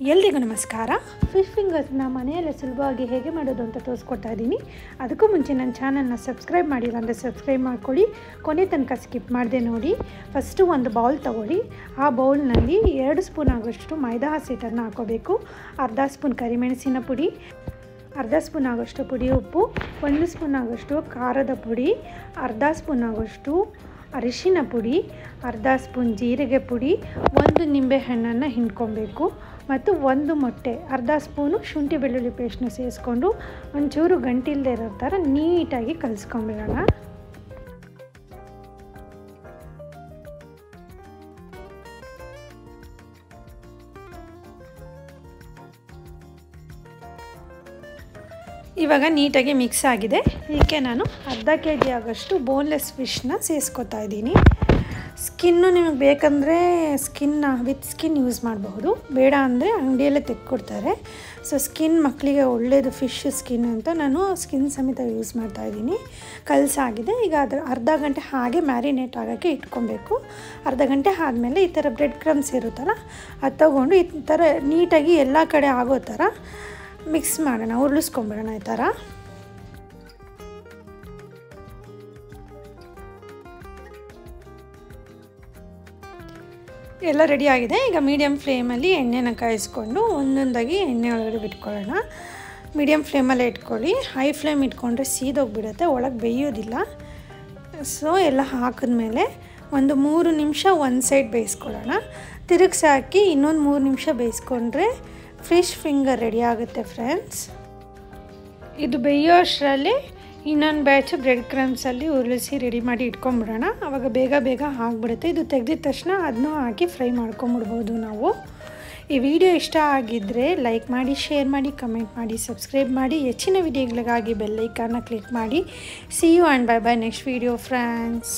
ಎಲ್ರಿಗೂ ನಮಸ್ಕಾರ. ಫಿಶ್ ಫಿಂಗರ್ಸ್ನ ಮನೆಯಲ್ಲೇ ಸುಲಭವಾಗಿ ಹೇಗೆ ಮಾಡೋದು ಅಂತ ತೋರಿಸ್ಕೊಡ್ತಾ ಇದ್ದೀನಿ. ಅದಕ್ಕೂ ಮುಂಚೆ ನನ್ನ ಚಾನಲ್ನ ಸಬ್ಸ್ಕ್ರೈಬ್ ಮಾಡಿಲ್ಲ ಅಂದರೆ ಸಬ್ಸ್ಕ್ರೈಬ್ ಮಾಡ್ಕೊಳ್ಳಿ, ಕೊನೆ ತನಕ ಸ್ಕಿಪ್ ಮಾಡದೆ ನೋಡಿ. ಫಸ್ಟು ಒಂದು ಬೌಲ್ ತೊಗೊಳ್ಳಿ. ಆ ಬೌಲ್ನಲ್ಲಿ 2 ಸ್ಪೂನ್ ಆಗೋಷ್ಟು ಮೈದಾ ಹಸಿಟ್ಟನ್ನು ಹಾಕೋಬೇಕು. ಅರ್ಧ ಸ್ಪೂನ್ ಕರಿಮೆಣಸಿನ ಪುಡಿ, ಅರ್ಧ ಸ್ಪೂನ್ ಆಗೋಷ್ಟು ಪುಡಿ ಉಪ್ಪು, 1 ಸ್ಪೂನ್ ಆಗೋಷ್ಟು ಖಾರದ ಪುಡಿ, ಅರ್ಧ ಸ್ಪೂನ್ ಆಗೋಷ್ಟು ಅರಿಶಿನ ಪುಡಿ, ಅರ್ಧ ಸ್ಪೂನ್ ಜೀರಿಗೆ ಪುಡಿ, 1 ನಿಂಬೆ ಹಣ್ಣನ್ನು ಹಿಂಡ್ಕೊಬೇಕು ಮತ್ತು 1 ಮೊಟ್ಟೆ, ಅರ್ಧ ಸ್ಪೂನು ಶುಂಠಿ ಬೆಳ್ಳುಳ್ಳಿ ಪೇಸ್ಟ್ನ ಸೇರಿಸ್ಕೊಂಡು ಒಂಚೂರು ಗಂಟಿಲ್ಲದೆ ಇರೋ ಥರ ನೀಟಾಗಿ ಕಲಿಸ್ಕೊಂಬಿಡೋಣ. ಇವಾಗ ನೀಟಾಗಿ ಮಿಕ್ಸ್ ಆಗಿದೆ. ಇದಕ್ಕೆ ನಾನು ಅರ್ಧ kg ಆಗೋಷ್ಟು ಬೋನ್ಲೆಸ್ ಫಿಶ್ನ ಸೇರಿಸ್ಕೊತಾ ಇದ್ದೀನಿ. ಸ್ಕಿನ್ನು ನಿಮಗೆ ಬೇಕಂದರೆ ವಿತ್ ಸ್ಕಿನ್ ಯೂಸ್ ಮಾಡಬಹುದು, ಬೇಡ ಅಂದರೆ ಅಂಗಡಿಯಲ್ಲೇ ತೆಗೆದುಕೊಡ್ತಾರೆ. ಸೊ ಸ್ಕಿನ್ ಮಕ್ಕಳಿಗೆ ಒಳ್ಳೆಯದು, ಫಿಶ್ ಸ್ಕಿನ್ ಅಂತ ನಾನು ಸ್ಕಿನ್ ಸಮೇತ ಯೂಸ್ ಮಾಡ್ತಾಯಿದ್ದೀನಿ. ಕಲಸಾಗಿದೆ. ಈಗ ಅದರ ಅರ್ಧ ಗಂಟೆ ಹಾಗೆ ಮ್ಯಾರಿನೇಟ್ ಆಗೋಕ್ಕೆ ಇಟ್ಕೊಬೇಕು. ಅರ್ಧ ಗಂಟೆ ಆದಮೇಲೆ ಈ ಥರ ಬ್ರೆಡ್ ಕ್ರಮ್ಸ್ ಇರುತ್ತಲ್ಲ, ಅದು ತೊಗೊಂಡು ಈ ಥರ ನೀಟಾಗಿ ಎಲ್ಲ ಕಡೆ ಆಗೋ ಥರ ಮಿಕ್ಸ್ ಮಾಡೋಣ, ಉರುಳಿಸ್ಕೊಂಬಿಡೋಣ. ಈ ಥರ ಎಲ್ಲ ರೆಡಿ ಆಗಿದೆ. ಈಗ ಮೀಡಿಯಮ್ ಫ್ಲೇಮಲ್ಲಿ ಎಣ್ಣೆನ ಕಾಯಿಸ್ಕೊಂಡು ಒಂದೊಂದಾಗಿ ಎಣ್ಣೆ ಒಳಗಡೆ ಬಿಟ್ಕೊಳ್ಳೋಣ. ಮೀಡಿಯಮ್ ಫ್ಲೇಮಲ್ಲೇ ಇಟ್ಕೊಳ್ಳಿ. ಹೈ ಫ್ಲೇಮ್ ಇಟ್ಕೊಂಡ್ರೆ ಸೀದೋಗಿಬಿಡುತ್ತೆ, ಒಳಗೆ ಬೇಯೋದಿಲ್ಲ. ಸೊ ಎಲ್ಲ ಹಾಕಿದ್ಮೇಲೆ ಒಂದು 3 ನಿಮಿಷ ಒಂದು ಸೈಡ್ ಬೇಯಿಸ್ಕೊಳ್ಳೋಣ. ತಿರುಗಿಸಿ ಹಾಕಿ ಇನ್ನೊಂದು 3 ನಿಮಿಷ ಬೇಯಿಸ್ಕೊಂಡ್ರೆ ಫಿಶ್ ಫಿಂಗರ್ ರೆಡಿ ಆಗುತ್ತೆ ಫ್ರೆಂಡ್ಸ್. ಇದು ಬೇಯೋ ಅಷ್ಟರಲ್ಲಿ ಇನ್ನೊಂದು ಬ್ಯಾಚ್ ಬ್ರೆಡ್ ಕ್ರಮ್ಸಲ್ಲಿ ಉರುಳಿಸಿ ರೆಡಿ ಮಾಡಿ ಇಟ್ಕೊಂಬಿಡೋಣ. ಆವಾಗ ಬೇಗ ಆಗಿಬಿಡುತ್ತೆ. ಇದು ತೆಗೆದಿದ ತಕ್ಷಣ ಅದನ್ನೂ ಹಾಕಿ ಫ್ರೈ ಮಾಡ್ಕೊಂಬಿಡ್ಬೋದು ನಾವು. ಈ ವಿಡಿಯೋ ಇಷ್ಟ ಆಗಿದ್ದರೆ ಲೈಕ್ ಮಾಡಿ, ಶೇರ್ ಮಾಡಿ, ಕಮೆಂಟ್ ಮಾಡಿ, ಸಬ್ಸ್ಕ್ರೈಬ್ ಮಾಡಿ. ಹೆಚ್ಚಿನ ವಿಡಿಯೋಗಳಿಗಾಗಿ ಬೆಲ್ ಐಕಾನ್ನ ಕ್ಲಿಕ್ ಮಾಡಿ. See you and bye bye next video friends.